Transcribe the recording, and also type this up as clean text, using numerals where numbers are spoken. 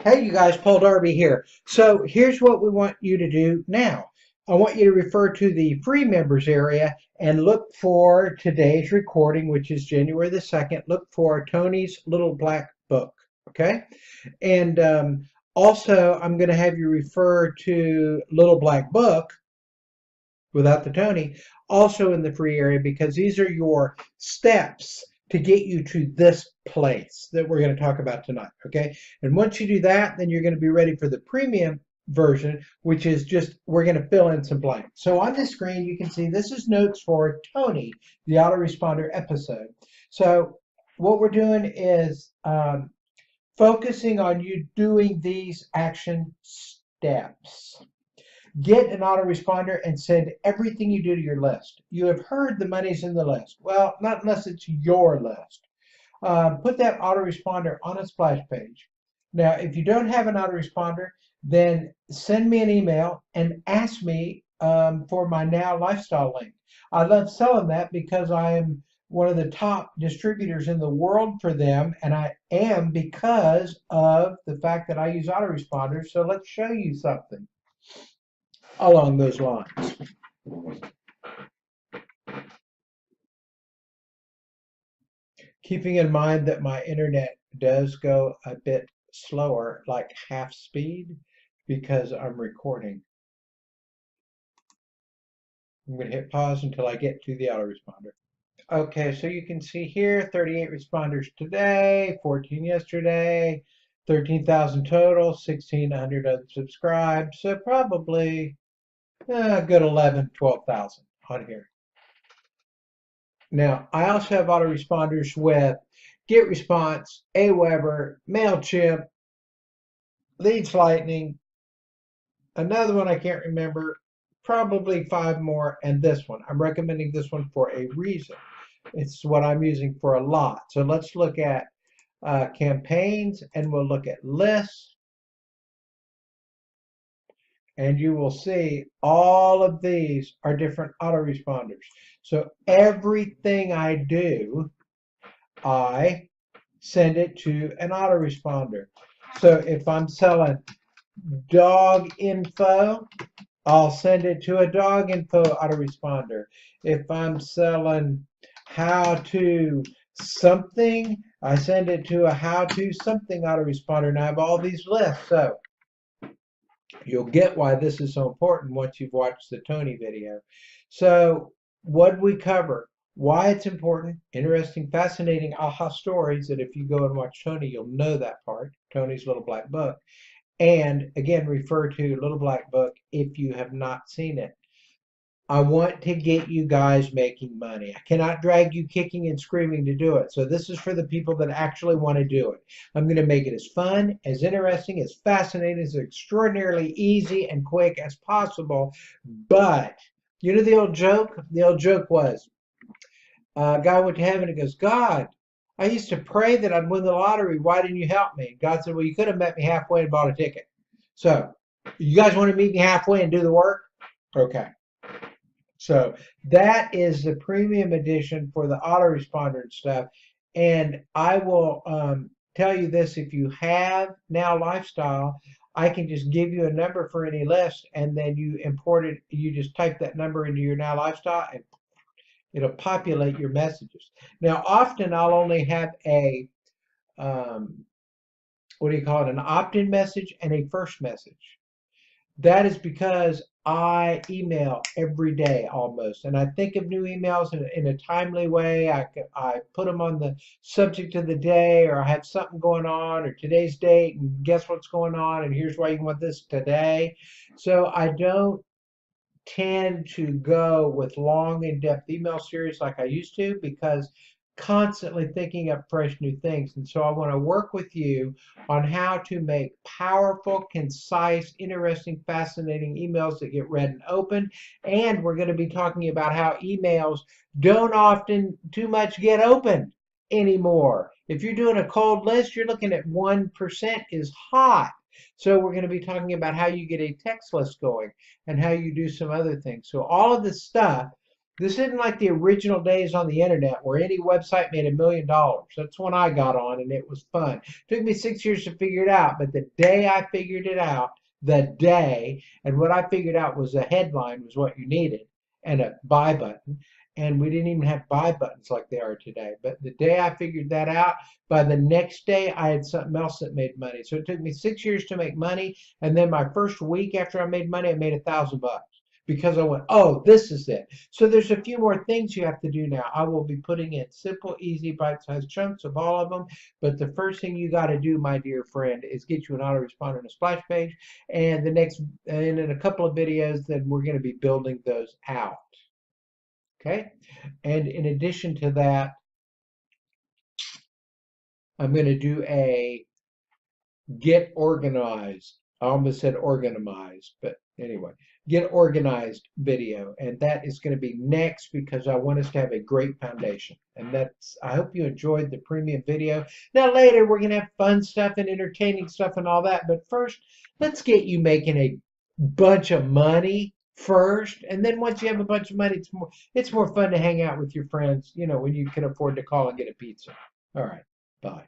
Hey, you guys, Paul Darby here. So here's what we want you to do now. I want you to refer to the free members area and look for today's recording, which is January the 2nd. Look for Tony's Little Black Book. Okay. And also, I'm going to have you refer to Little Black Book without the Tony, also in the free area, because these are your steps to get you to this place that we're going to talk about tonight. Okay. And once you do that, then you're going to be ready for the premium version, which is just we're going to fill in some blanks. So on the screen, you can see this is notes for Tony, the autoresponder episode. So what we're doing is focusing on you doing these action steps. Get an autoresponder and send everything you do to your list. You have heard the money's in the list. Well, not unless it's your list. Put that autoresponder on a splash page. Now, if you don't have an autoresponder, then send me an email and ask me for my Now Lifestyle link. I love selling that because I am one of the top distributors in the world for them, and I am because of the fact that I use autoresponders. So let's show you something along those lines. Keeping in mind that my internet does go a bit slower, like half speed, because I'm recording. I'm going to hit pause until I get to the autoresponder. Okay, so you can see here 38 responders today, 14 yesterday, 13,000 total, 1,600 unsubscribed, so probably a good 11, 12,000 on here. Now, I also have autoresponders with GetResponse, Aweber, MailChimp, Leads Lightning, another one I can't remember, probably five more, and this one. I'm recommending this one for a reason. It's what I'm using for a lot. So let's look at campaigns, and we'll look at lists, and you will see all of these are different autoresponders. So everything I do, I send it to an autoresponder. So if I'm selling dog info, I'll send it to a dog info autoresponder. If I'm selling how to something, I send it to a how to something autoresponder. And I have all these lists. So you'll get why this is so important once you've watched the Tony video. So what we cover, why it's important, interesting, fascinating aha stories that if you go and watch Tony, you'll know that part, Tony's Little Black Book. And again, refer to Little Black Book if you have not seen it. I want to get you guys making money. I cannot drag you kicking and screaming to do it. So this is for the people that actually want to do it. I'm going to make it as fun, as interesting, as fascinating, as extraordinarily easy and quick as possible. But you know the old joke? The old joke was, God went to heaven and goes, God, I used to pray that I'd win the lottery. Why didn't you help me? God said, well, you could have met me halfway and bought a ticket. So you guys want to meet me halfway and do the work? Okay. So that is the premium edition for the autoresponder and stuff. And I will tell you this, if you have Now Lifestyle, I can just give you a number for any list, and then you import it. You just type that number into your Now Lifestyle, and it'll populate your messages. Now, often I'll only have a, um, what do you call it, an opt-in message and a first message. That is because I email every day almost, and I think of new emails in a timely way. I put them on the subject of the day, or I have something going on, or today's date, and guess what's going on, and here's why you want this today. So I don't tend to go with long, in-depth email series like I used to because constantly thinking up fresh new things. And so I want to work with you on how to make powerful, concise, interesting, fascinating emails that get read and opened. And we're going to be talking about how emails don't often too much get opened anymore. If you're doing a cold list, you're looking at 1% is hot. So we're going to be talking about how you get a text list going and how you do some other things. So all of this stuff This isn't like the original days on the internet where any website made $1 million. That's when I got on and it was fun. It took me 6 years to figure it out, but the day I figured it out, and what I figured out was a headline was what you needed and a buy button. And we didn't even have buy buttons like they are today. But the day I figured that out, by the next day I had something else that made money. So it took me 6 years to make money. And then my first week after I made money, I made $1,000 because I went, oh, this is it. So there's a few more things you have to do now. I will be putting in simple, easy, bite-sized chunks of all of them. But the first thing you got to do, my dear friend, is get you an autoresponder and a splash page. And in a couple of videos, then we're going to be building those out. Okay. And in addition to that, I'm going to do a get organized. I almost said organized, but anyway, get organized video. And that is going to be next because I want us to have a great foundation. And I hope you enjoyed the premium video. Now later we're going to have fun stuff and entertaining stuff and all that. But first, let's get you making a bunch of money first. And then once you have a bunch of money, it's more fun to hang out with your friends, when you can afford to call and get a pizza. All right. Bye.